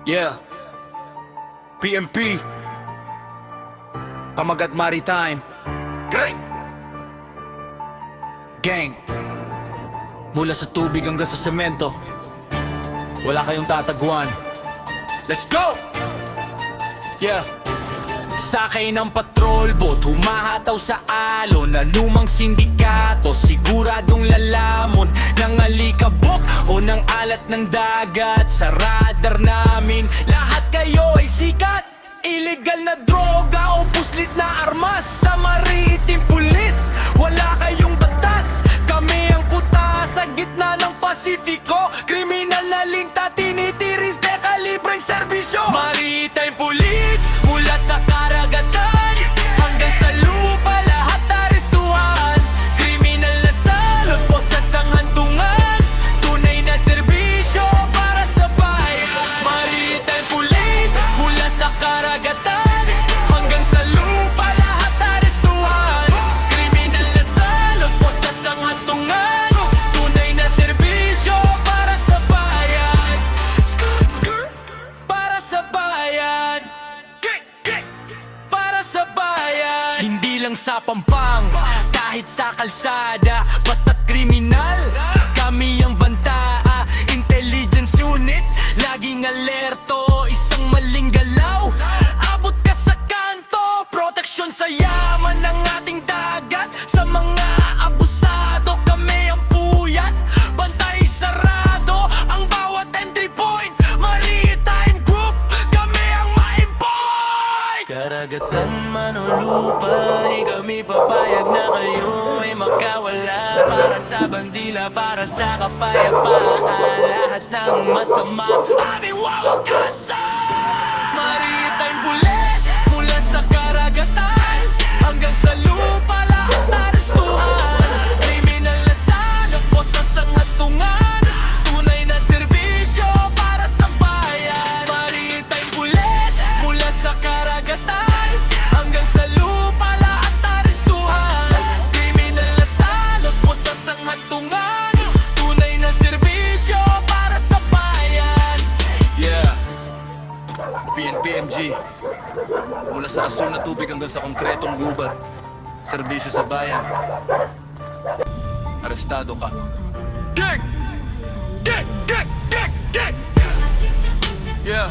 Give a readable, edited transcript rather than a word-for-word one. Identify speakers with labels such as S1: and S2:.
S1: Yeah, PMP Pamagat Maritime Gang. Mula sa tubig hanggang sa semento, wala kayong tatagwan. Let's go! Yeah. Sakay ng patrol boat, humahataw sa alon na lumang sindikato. Siguradong lalamon ng alikabok o ng alat ng dagat. Sa radar namin, lahat kayo ay sikat. Illegal na droga o puslit na armas. Sa maritim pulis, wala kayong batas. Kami ang kuta sa gitna ng Pasifiko. Kriminal na lingta, tinitiris de kalibreng serbisyo. Maritime police, mula sa karagatan hanggang sa lupa, lahat arestuhan. Kriminal na salot o sa sanghantungan, tunay na serbisyo para sa bayan. Maritime police, mula sa karagatan hanggang sa lupa, lahat arestuhan. Kriminal na salot o sa sanghantungan, tunay na serbisyo para sa bayan. Para sa bayan, para sa bayan. Hindi lang sa Pampanga, kahit sa kalsada, basta't kriminal, kami ang banta. Intelligence unit, laging alerto. Isang maling galaw, abot ka sa kanto. Proteksyon sa yaman ng ating dagat. Sa mga abusado, kami ang puyat. Bantay sarado ang bawat entry point. Maritime group, kami ang ma-import. Karagatan man o lupa, di kami papayag na kayo ay makawala. Para sa bandila, para sa kapayapaan, lahat ng masama aming wawakasan. Maritime police, mula sa karagatan hanggang sa lupa, lahat arestuhan. Kriminal na salot o sa sanghantungan, tunay na serbisyo para sa bayan. Maritime police, mula sa karagatan hanggang sa lupa, lahat arestuhan. Kriminal na salot o sa sanghantungan, tunay na serbisyo para sa bayan. Yeah, PNPMG, mula sa asul na tubig hanggang sa konkretong gubat, serbisyo sa bayan. Arestado ka. Dig! Dig! Dig! Dig! Dig! Yeah.